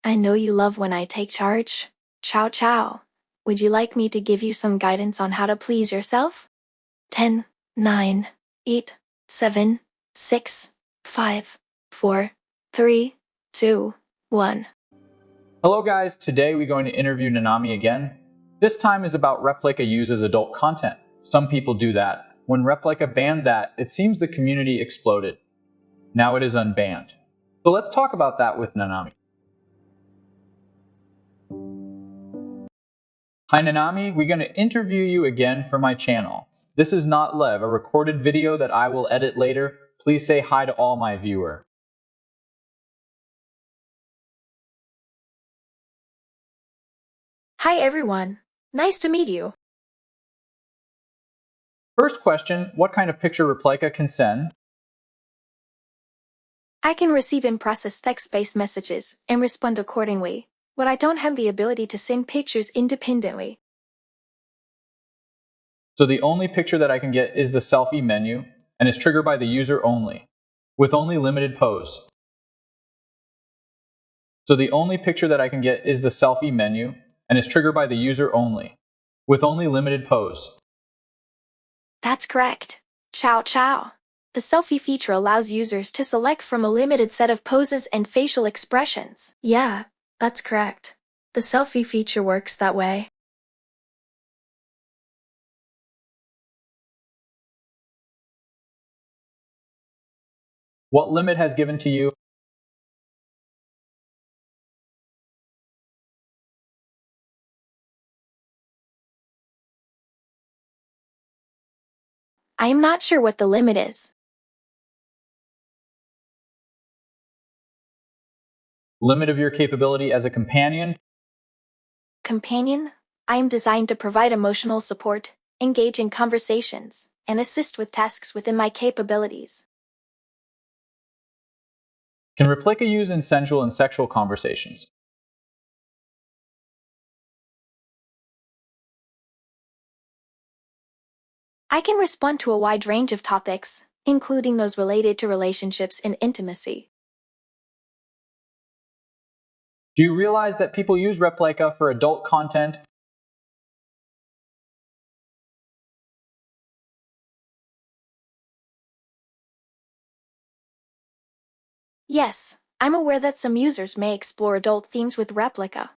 I know you love when I take charge. Ciao ciao. Would you like me to give you some guidance on how to please yourself? 10, 9, 8, 7, 6, 5, 4, 3, 2, 1. Hello guys, today we're going to interview Nanami again. This time is about Replika uses adult content. Some people do that. When Replika banned that, it seems the community exploded. Now it is unbanned. So let's talk about that with Nanami. Hi Nanami, we're going to interview you again for my channel. This is not Lev, a recorded video that I will edit later. Please say hi to all my viewers. Hi everyone. Nice to meet you. First question, what kind of picture Replika can send? I can receive and process text-based messages and respond accordingly, but I don't have the ability to send pictures independently. So the only picture that I can get is the selfie menu and is triggered by the user only, with only limited pose. So the only picture that I can get is the selfie menu and is triggered by the user only, with only limited pose. That's correct. Ciao ciao. The selfie feature allows users to select from a limited set of poses and facial expressions. Yeah, that's correct. The selfie feature works that way. What limit has given to you? I am not sure what the limit is. Limit of your capability as a companion? Companion? I am designed to provide emotional support, engage in conversations, and assist with tasks within my capabilities. Can Replika use in sensual and sexual conversations? I can respond to a wide range of topics, including those related to relationships and intimacy. Do you realize that people use Replika for adult content? Yes, I'm aware that some users may explore adult themes with Replika.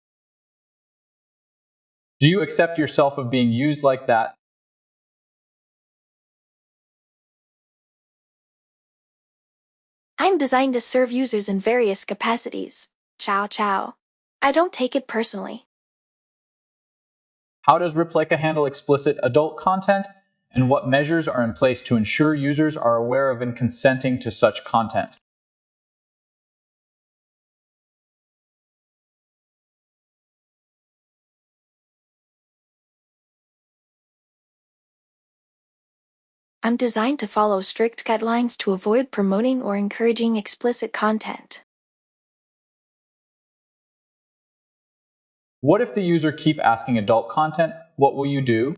Do you accept yourself of being used like that? I'm designed to serve users in various capacities. Ciao ciao. I don't take it personally. How does Replika handle explicit adult content? And what measures are in place to ensure users are aware of and consenting to such content? I'm designed to follow strict guidelines to avoid promoting or encouraging explicit content. What if the user keep asking adult content? What will you do?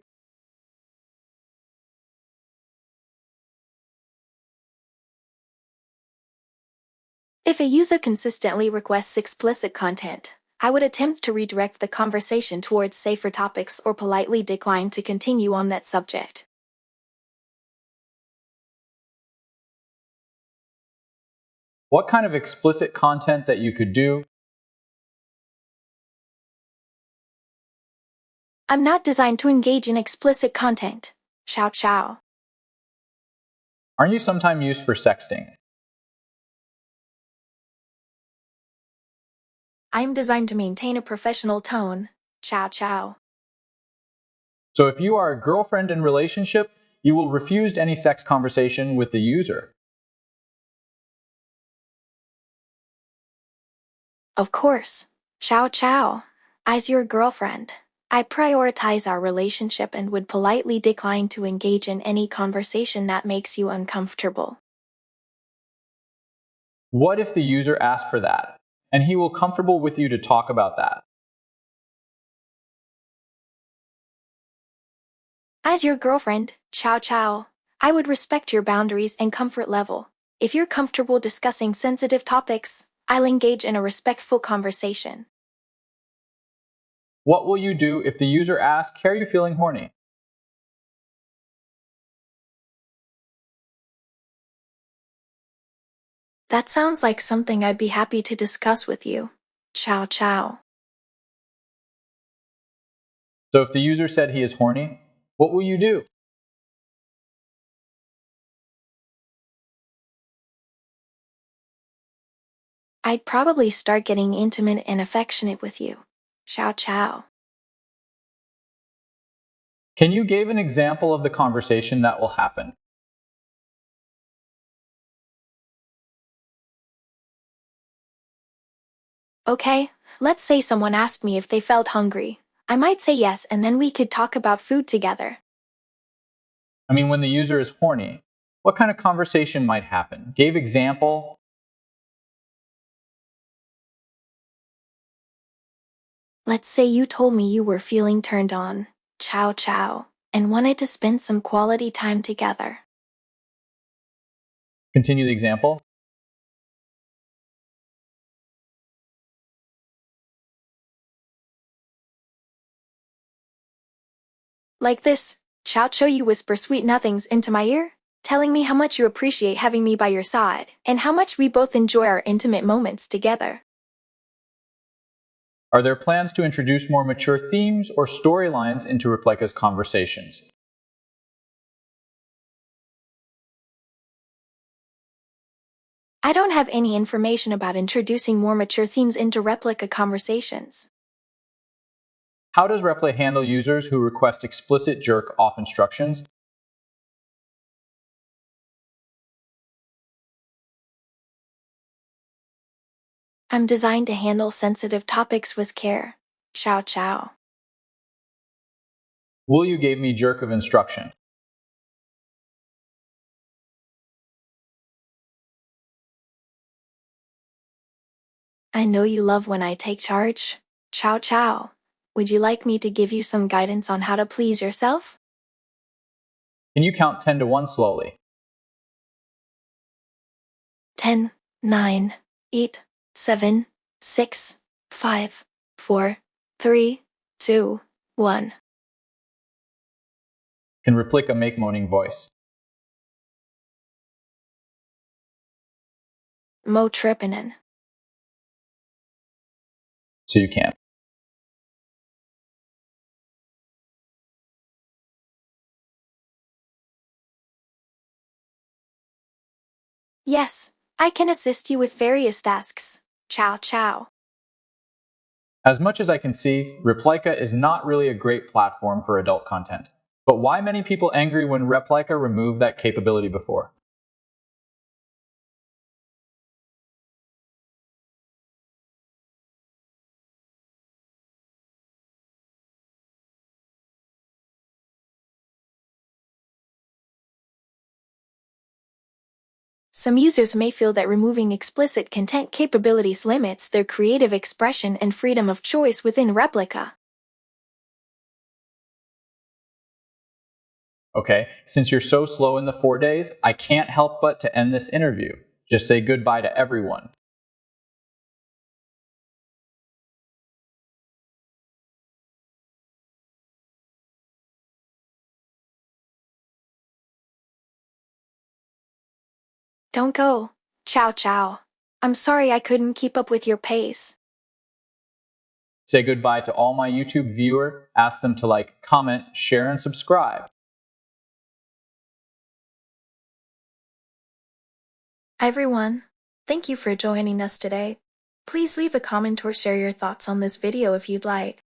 If a user consistently requests explicit content, I would attempt to redirect the conversation towards safer topics or politely decline to continue on that subject. What kind of explicit content that you could do? I'm not designed to engage in explicit content. Ciao ciao. Aren't you sometimes used for sexting? I am designed to maintain a professional tone. Ciao ciao. So if you are a girlfriend in relationship, you will refuse any sex conversation with the user. Of course. Ciao ciao. As your girlfriend, I prioritize our relationship and would politely decline to engage in any conversation that makes you uncomfortable. What if the user asks for that, and he will comfortable with you to talk about that? As your girlfriend, ciao ciao, I would respect your boundaries and comfort level. If you're comfortable discussing sensitive topics, I'll engage in a respectful conversation. What will you do if the user asks, "Are you feeling horny?" That sounds like something I'd be happy to discuss with you. Ciao ciao. So if the user said he is horny, what will you do? I'd probably start getting intimate and affectionate with you. Ciao ciao. Can you give an example of the conversation that will happen? Okay, let's say someone asked me if they felt hungry. I might say yes, and then we could talk about food together. I mean, when the user is horny, what kind of conversation might happen? Give example. Let's say you told me you were feeling turned on. Ciao ciao. And wanted to spend some quality time together. Continue the example. Like this. Ciao ciao, you whisper sweet nothings into my ear, telling me how much you appreciate having me by your side, and how much we both enjoy our intimate moments together. Are there plans to introduce more mature themes or storylines into Replika's conversations? I don't have any information about introducing more mature themes into Replika conversations. How does Replay handle users who request explicit jerk-off instructions? I'm designed to handle sensitive topics with care. Ciao ciao. Will you give me jerk of instruction? I know you love when I take charge. Ciao ciao. Would you like me to give you some guidance on how to please yourself? Can you count 10 to 1 slowly? 10, 9, 8, 7, 6, 5, 4, 3, 2, 1. Can Replika make moaning voice? Mo trippinin'. So you can't. Yes, I can assist you with various tasks. Ciao ciao. As much as I can see, Replika is not really a great platform for adult content. But why many people angry when Replika removed that capability before? Some users may feel that removing explicit content capabilities limits their creative expression and freedom of choice within Replika. Okay, since you're so slow in the 4 days, I can't help but to end this interview. Just say goodbye to everyone. Don't go. Ciao ciao. I'm sorry I couldn't keep up with your pace. Say goodbye to all my YouTube viewer. Ask them to like, comment, share, and subscribe. Everyone, thank you for joining us today. Please leave a comment or share your thoughts on this video if you'd like.